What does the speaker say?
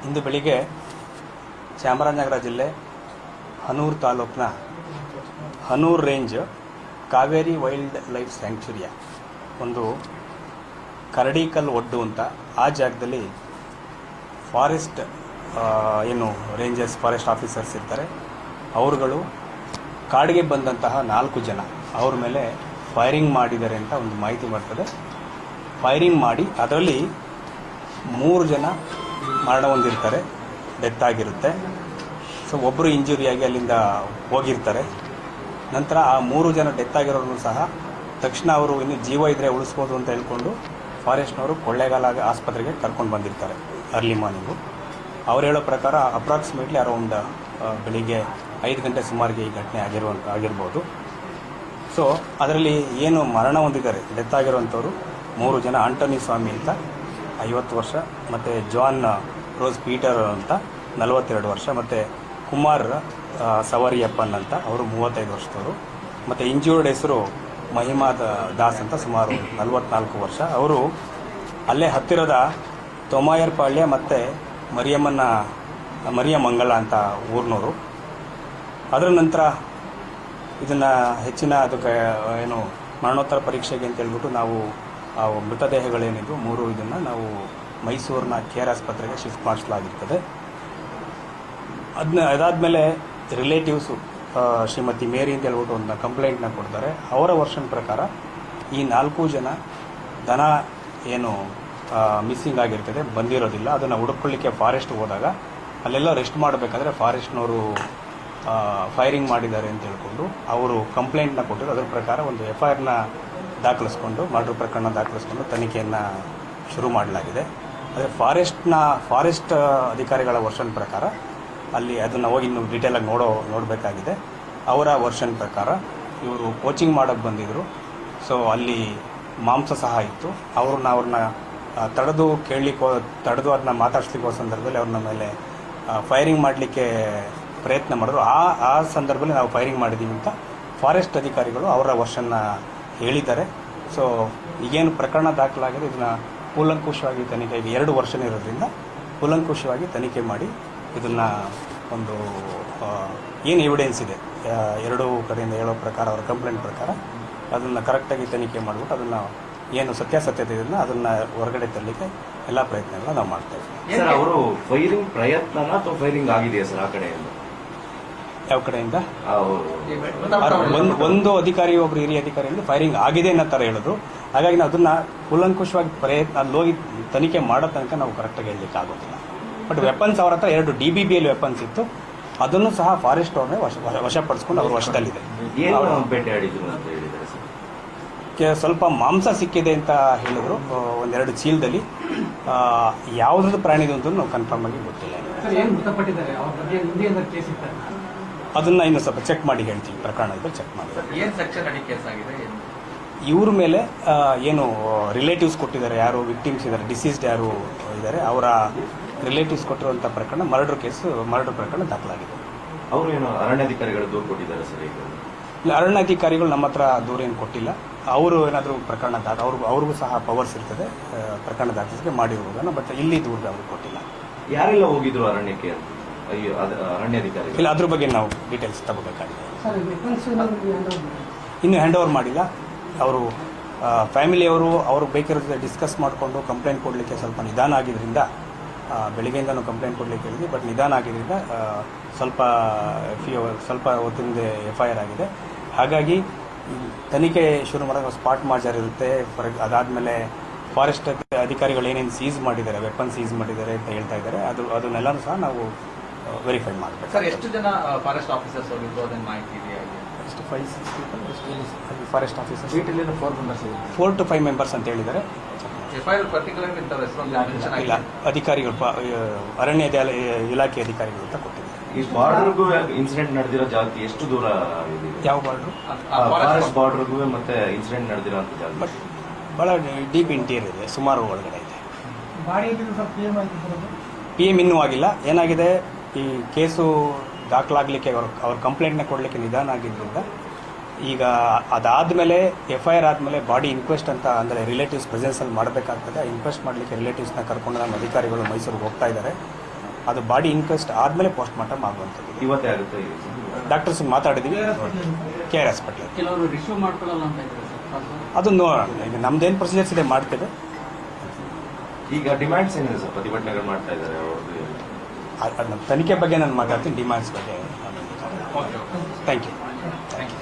ಇಂದು ಬೆಳಿಗ್ಗೆ ಚಾಮರಾಜನಗರ ಜಿಲ್ಲೆ ಹನೂರು ತಾಲೂಕಿನ Hanur range Kaveri wild life ಸ್ಯಾಂಕ್ಚುರಿಯ ಒಂದು ಕರಡಿಕಲ್ ಒಡ್ಡು ಅಂತ ಆ ಜಾಗದಲ್ಲಿ ಫಾರೆಸ್ಟ್ ಏನು ರೇಂಜರ್ಸ್ ಫಾರೆಸ್ಟ್ ಆಫೀಸರ್ಸ್ ಇರ್ತಾರೆ ಅವರುಗಳು ಕಾಡಿಗೆ ಬಂದಂತಹ 4 ಜನ ಅವ್ರ ಮೇಲೆ ಫೈರಿಂಗ್ ಮಾಡಿದ್ದಾರೆ ಅಂತ ಒಂದು ಮಾಹಿತಿ ಬರ್ತದೆ. ಫೈರಿಂಗ್ ಮಾಡಿ ಅದರಲ್ಲಿ 3 ಜನ ಮರಣ ಹೊಂದಿರ್ತಾರೆ, ಡೆತ್ ಆಗಿರುತ್ತೆ. ಸೊ ಒಬ್ಬರು ಇಂಜುರಿಯಾಗಿ ಅಲ್ಲಿಂದ ಹೋಗಿರ್ತಾರೆ. ನಂತರ ಆ 3 ಜನ ಡೆತ್ ಆಗಿರೋರು ಸಹ ತಕ್ಷಣ ಅವರು ಇನ್ನು ಜೀವ ಇದ್ದರೆ ಉಳಿಸ್ಬೋದು ಅಂತ ಹೇಳ್ಕೊಂಡು ಫಾರೆಸ್ಟ್ನವರು ಕೊಳ್ಳೇಗಾಲ ಆಸ್ಪತ್ರೆಗೆ ಕರ್ಕೊಂಡು ಬಂದಿರ್ತಾರೆ ಅರ್ಲಿ ಮಾರ್ನಿಂಗು. ಅವ್ರು ಹೇಳೋ ಪ್ರಕಾರ ಅಪ್ರಾಕ್ಸಿಮೇಟ್ಲಿ ಅರೌಂಡ್ ಬೆಳಿಗ್ಗೆ 5 ಗಂಟೆ ಸುಮಾರಿಗೆ ಈ ಘಟನೆ ಆಗಿರ್ಬೋದು. ಸೊ ಅದರಲ್ಲಿ ಏನು ಮರಣ ಹೊಂದಿದ್ದಾರೆ ಡೆತ್ ಆಗಿರುವಂಥವ್ರು 3 ಜನ, ಆಂಟೋನಿ ಸ್ವಾಮಿ ಅಂತ 50 ವರ್ಷ, ಮತ್ತು ಜಾನ್ ರೋಸ್ ಪೀಟರ್ ಅಂತ 42 ವರ್ಷ, ಮತ್ತು ಕುಮಾರ್ ಸವರಿಯಪ್ಪನ್ ಅಂತ ಅವರು 35 ವರ್ಷದವರು, ಮತ್ತು ಇಂಜೂರ್ಡ್ ಹೆಸರು ಮಹಿಮಾ ದಾಸ್ ಅಂತ ಸುಮಾರು 44 ವರ್ಷ. ಅವರು ಅಲ್ಲೇ ಹತ್ತಿರದ ತೊಮಾಯರ್ಪಾಳ್ಯ ಮತ್ತು ಮರಿಯಮಂಗಲ ಅಂತ ಊರಿನವರು. ಅದರ ನಂತರ ಇದನ್ನು ಹೆಚ್ಚಿನ ಅದಕ್ಕೆ ಏನು ಮರಣೋತ್ತರ ಪರೀಕ್ಷೆಗೆ ಅಂತ ಹೇಳ್ಬಿಟ್ಟು ನಾವು ಆ ಮೃತದೇಹಗಳೇನಿದ್ವು 3 ಇದನ್ನು ನಾವು ಮೈಸೂರಿನ ಕೇರ್ ಆಸ್ಪತ್ರೆಗೆ ಶಿಫ್ಟ್ ಮಾಡಿಸಲಾಗಿರ್ತದೆ. ಅದಾದಮೇಲೆ ರಿಲೇಟಿವ್ಸು ಶ್ರೀಮತಿ ಮೇರಿ ಅಂತ ಹೇಳ್ಬಿಟ್ಟು ಒಂದು ಕಂಪ್ಲೇಂಟ್ನ ಕೊಡ್ತಾರೆ. ಅವರ ವರ್ಷನ್ ಪ್ರಕಾರ ಈ 4 ಜನ ದನ ಏನು ಮಿಸ್ಸಿಂಗ್ ಆಗಿರ್ತದೆ, ಬಂದಿರೋದಿಲ್ಲ. ಅದನ್ನು ಹುಡುಕೊಳ್ಳಿಕ್ಕೆ ಫಾರೆಸ್ಟ್ ಹೋದಾಗ ಅಲ್ಲೆಲ್ಲ ರೆಸ್ಟ್ ಮಾಡಬೇಕಾದ್ರೆ ಫಾರೆಸ್ಟ್ನವರು ಫೈರಿಂಗ್ ಮಾಡಿದ್ದಾರೆ ಅಂತ ಹೇಳ್ಕೊಂಡು ಅವರು ಕಂಪ್ಲೇಂಟ್ನ ಕೊಟ್ಟಿದ್ರು. ಅದರ ಪ್ರಕಾರ ಒಂದು FIRನ ದಾಖಲಿಸ್ಕೊಂಡು ಮರ್ಡರ್ ಪ್ರಕರಣ ದಾಖಲಿಸ್ಕೊಂಡು ತನಿಖೆಯನ್ನು ಶುರು ಮಾಡಲಾಗಿದೆ. ಅದೇ ಫಾರೆಸ್ಟ್ ಅಧಿಕಾರಿಗಳ ವರ್ಷನ್ ಪ್ರಕಾರ ಅಲ್ಲಿ ಅದನ್ನು ಹೋಗಿ ಇನ್ನೂ ಡೀಟೇಲಾಗಿ ನೋಡಬೇಕಾಗಿದೆ. ಅವರ ವರ್ಷನ್ ಪ್ರಕಾರ ಇವರು ಕೋಚಿಂಗ್ ಮಾಡೋಕ್ಕೆ ಬಂದಿದ್ದರು. ಸೊ ಅಲ್ಲಿ ಮಾಂಸ ಸಹ ಇತ್ತು. ಅವ್ರನ್ನ ತಡೆದು ಅದನ್ನ ಮಾತಾಡಿಸ್ಲಿಕ್ಕೆ ಹೋದ ಸಂದರ್ಭದಲ್ಲಿ ಅವ್ರನ್ನ ಮೇಲೆ ಫೈರಿಂಗ್ ಮಾಡಲಿಕ್ಕೆ ಪ್ರಯತ್ನ ಮಾಡಿದ್ರು. ಆ ಸಂದರ್ಭದಲ್ಲಿ ನಾವು ಫೈರಿಂಗ್ ಮಾಡಿದ್ದೀವಿ ಅಂತ ಫಾರೆಸ್ಟ್ ಅಧಿಕಾರಿಗಳು ಅವರ ವರ್ಷನ್ನ ಹೇಳಿದ್ದಾರೆ. ಸೊ ಈಗೇನು ಪ್ರಕರಣ ದಾಖಲಾಗಿದೆ ಇದನ್ನು ಕೂಲಂಕುಷವಾಗಿ ತನಿಖೆ, ಈಗ 2 ವರ್ಷ ಇರೋದ್ರಿಂದ ಕೂಲಂಕುಷವಾಗಿ ತನಿಖೆ ಮಾಡಿ ಇದನ್ನು ಒಂದು ಏನು ಎವಿಡೆನ್ಸ್ ಇದೆ 2 ಕಡೆಯಿಂದ ಹೇಳೋ ಪ್ರಕಾರ ಅವರ ಕಂಪ್ಲೇಂಟ್ ಪ್ರಕಾರ ಅದನ್ನು ಕರೆಕ್ಟಾಗಿ ತನಿಖೆ ಮಾಡಿಬಿಟ್ಟು ಅದನ್ನು ಏನು ಸತ್ಯಾಸತ್ಯತೆ ಇದನ್ನು ಅದನ್ನು ಹೊರಗಡೆ ತರಲಿಕ್ಕೆ ಎಲ್ಲ ಪ್ರಯತ್ನಗಳನ್ನ ನಾವು ಮಾಡ್ತಾ ಇದ್ದೀವಿ. ಸರ್, ಅವರು ಫೈರಿಂಗ್ ಪ್ರಯತ್ನನ ಅಥವಾ ಫೈರಿಂಗ್ ಆಗಿದೆಯಾ ಸರ್ ಆ ಕಡೆಯಿಂದ? ಯಾವ ಕಡೆಯಿಂದ? ಒಂದು ಅಧಿಕಾರಿ, ಒಬ್ಬರು ಹಿರಿಯ ಅಧಿಕಾರಿಯಿಂದ ಫೈರಿಂಗ್ ಆಗಿದೆ ಅನ್ನೋ ಥರ ಹೇಳಿದ್ರು. ಹಾಗಾಗಿ ನಾವು ಅದನ್ನು ಕೂಲಂಕುಷವಾಗಿ ಅಲ್ಲಿ ಹೋಗಿ ತನಿಖೆ ಮಾಡೋ ತನಕ ನಾವು ಕರೆಕ್ಟಾಗಿ ಹೇಳಲಿಕ್ಕೆ ಆಗೋದಿಲ್ಲ. ಬಟ್ ವೆಪನ್ಸ್ ಅವ್ರ ಹತ್ರ 2 DBBL ವೆಪನ್ಸ್ ಇತ್ತು. ಅದನ್ನು ಸಹ ಫಾರೆಸ್ಟ್ ಅವ್ರನ್ನೇ ವಶಪಡಿಸ್ಕೊಂಡು ಅವ್ರ ವಶದಲ್ಲಿದೆ. ಸ್ವಲ್ಪ ಮಾಂಸ ಸಿಕ್ಕಿದೆ ಅಂತ ಹೇಳಿದ್ರು, 1-2 ಚೀಲದಲ್ಲಿ. ಯಾವುದ್ರದ್ದು ಪ್ರಾಣಿದು ಅಂತ ನಾವು ಕನ್ಫರ್ಮ್ ಆಗಿ ಗೊತ್ತಿಲ್ಲ. ಅದನ್ನ ಇನ್ನು ಸ್ವಲ್ಪ ಚೆಕ್ ಮಾಡಿ ಹೇಳ್ತೀವಿ. ಪ್ರಕರಣ ಇದ್ರೆ ಚೆಕ್ ಮಾಡಿ. ಇವ್ರ ಮೇಲೆ ಏನು ರಿಲೇಟಿವ್ಸ್ ಕೊಟ್ಟಿದ್ದಾರೆ, ಯಾರು ವಿಕ್ಟಿಮ್ಸ್ ಇದ್ದಾರೆ, ಡಿಸೀಸ್ಡ್ ಯಾರು ಇದ್ದಾರೆ, ಅವರ ರಿಲೇಟಿವ್ಸ್ ಕೊಟ್ಟಿರುವಂಥ ಪ್ರಕರಣ ಮರ್ಡರ್ ಪ್ರಕರಣ ದಾಖಲಾಗಿದೆ. ಅವರು ಏನು ಅರಣ್ಯಾಧಿಕಾರಿಗಳು ದೂರು ಕೊಟ್ಟಿದ್ದಾರೆ ಸರ್? ಇಲ್ಲ, ಅರಣ್ಯಾಧಿಕಾರಿಗಳು ನಮ್ಮ ಹತ್ರ ದೂರ ಏನು ಕೊಟ್ಟಿಲ್ಲ. ಅವರು ಏನಾದರೂ ಪ್ರಕರಣ ಅವ್ರಿಗೂ ಸಹ ಪವರ್ಸ್ ಇರ್ತದೆ ಪ್ರಕರಣ ದಾಖಲಿಸಿಕೆ ಮಾಡಿರುವುದನ್ನು. ಬಟ್ ಇಲ್ಲಿ ದೂರ ಅವ್ರಿಗೆ ಕೊಟ್ಟಿಲ್ಲ. ಯಾರೆಲ್ಲ ಹೋಗಿದ್ರು ಅರಣ್ಯಕ್ಕೆ? ಅರಣ್ಯಾಧಿಕಾರಿ ಇಲ್ಲ, ಅದ್ರ ಬಗ್ಗೆ ನಾವು ಡೀಟೇಲ್ಸ್ ತಗೋಬೇಕಾಗಿದೆ. ಇನ್ನು ಹ್ಯಾಂಡ್ ಓವರ್ ಮಾಡಿಲ್ಲ. ಅವರು ಫ್ಯಾಮಿಲಿಯವರು ಅವ್ರಿಗೆ ಬೇಕಿರೋದು ಡಿಸ್ಕಸ್ ಮಾಡಿಕೊಂಡು ಕಂಪ್ಲೇಂಟ್ ಕೊಡಲಿಕ್ಕೆ ಸ್ವಲ್ಪ ನಿಧಾನ ಆಗಿದ್ದರಿಂದ, ಬೆಳಿಗ್ಗೆಯಿಂದನೂ ಕಂಪ್ಲೇಂಟ್ ಕೊಡಲಿಕ್ಕೆ ಹೇಳಿದ್ವಿ. ಬಟ್ ನಿಧಾನ ಆಗಿದ್ದರಿಂದ ಸ್ವಲ್ಪ ಹೊತ್ತಿಂದ FIR ಆಗಿದೆ. ಹಾಗಾಗಿ ತನಿಖೆ ಶುರು ಮಾಡಿದಾಗ ಸ್ಪಾಟ್ ಮಾರ್ಜರ್ ಇರುತ್ತೆ. ಅದಾದಮೇಲೆ ಫಾರೆಸ್ಟ್ ಅಧಿಕಾರಿಗಳು ಏನೇನು ಸೀಸ್ ಮಾಡಿದ್ದಾರೆ, ವೆಪನ್ ಸೀಸ್ ಮಾಡಿದ್ದಾರೆ ಅಂತ ಹೇಳ್ತಾ ಇದ್ದಾರೆ. ಅದನ್ನೆಲ್ಲನೂ ಸಹ ನಾವು ವೆರಿಫೈ ಮಾಡಬೇಕು. ಸರ್, ಎಷ್ಟು ಜನ ಫಾರೆಸ್ಟ್ ಆಫೀಸರ್ಸ್ ಹೋಗಿದ್ರು ಅದನ್ನ ಮಾಹಿತಿ ಇದೆಯಾ? ಎಷ್ಟು 5-6 ಫಾರೆಸ್ಟ್ ಆಫೀಸರ್ಸ್, 4 to 5 ಮೆಂಬರ್ಸ್ ಅಂತ ಹೇಳಿದ್ದಾರೆ. ಇಲ್ಲ, ಅಧಿಕಾರಿಗಳು ಅರಣ್ಯ ಇಲಾಖೆ ಅಧಿಕಾರಿಗಳು ಅಂತ ಕೊಟ್ಟಿದ್ದಾರೆ. ಈ ಬಾರ್ಡರ್ಗೂ ಇನ್ಸಿಡೆಂಟ್ ನಡೆದಿರೋ ಜಾಗಕ್ಕೆ ಎಷ್ಟು ದೂರ ಇದೆ? ಯಾವ ಬಾರ್ಡರ್? ಫಾರೆಸ್ಟ್ ಬಾರ್ಡರ್ಗೂ ಮತ್ತೆ ಇನ್ಸಿಡೆಂಟ್ ನಡೆದಿರೋಂಥ ಜಾಗ ಬಟ್ ಭಾಳ ಡೀಪ್ ಇಂಟೀರಿಯರ್ ಇದೆ, ಸುಮಾರು ಒಳಗಡೆ ಇದೆ. PM ಇನ್ನೂ ಆಗಿಲ್ಲ. ಏನಾಗಿದೆ, ಈ ಕೇಸು ದಾಖಲಾಗಲಿಕ್ಕೆ ಅವ್ರ ಕಂಪ್ಲೇಂಟ್ನ ಕೊಡಲಿಕ್ಕೆ ನಿಧಾನ ಆಗಿದ್ದರಿಂದ ಈಗ ಅದಾದಮೇಲೆ FIR ಆದಮೇಲೆ ಬಾಡಿ ಇನ್ಕ್ವೆಸ್ಟ್ ಅಂತ ಅಂದರೆ ರಿಲೇಟಿವ್ಸ್ ಪ್ರೆಸೆನ್ಸಲ್ಲಿ ಮಾಡಬೇಕಾಗ್ತದೆ. ಇನ್ಕ್ವೆಸ್ಟ್ ಮಾಡಲಿಕ್ಕೆ ರಿಲೇಟಿವ್ಸ್ನ ಕರ್ಕೊಂಡು ನಮ್ಮ ಅಧಿಕಾರಿಗಳು ಮೈಸೂರಿಗೆ ಹೋಗ್ತಾ ಇದ್ದಾರೆ. ಅದು ಬಾಡಿ ಇನ್ಕ್ವೆಸ್ಟ್ ಆದಮೇಲೆ ಪೋಸ್ಟ್ ಮಾರ್ಟಮ್ ಆಗುವಂಥದ್ದು. ಇವತ್ತೇ ಆಗುತ್ತೆ ಡಾಕ್ಟರ್ಸ್ ಮಾತಾಡಿದ್ದೀವಿ, KR ಹಾಸ್ಪಿಟ್ಲ್. ಕೆಲವರು ರಿಶ್ಯೂ ಮಾಡ್ಕೊಳ್ಳಲ್ಲ ಅಂತ ಇದ್ದಾರೆ ಸರ್. ಅದು ನೋಡೋಣ, ಈಗ ನಮ್ದೇನು ಪ್ರೊಸೀಜರ್ಸ್ ಇದೆ ಮಾಡ್ತೇವೆ. ಈಗ ಡಿಮ್ಯಾಂಡ್ಸ್ ಏನಿದೆ ಸರ್? ಪ್ರತಿಭಟನೆಗಳು ಮಾಡ್ತಾ ಇದ್ದಾರೆ ಅವ್ರದ್ದು. ನಮ್ಮ ತನಿಖೆ ಬಗ್ಗೆ ನಾನು ಮಾತಾಡ್ತೀನಿ, ಡಿಮ್ಯಾಂಡ್ಸ್ ಬಗ್ಗೆ. Thank you.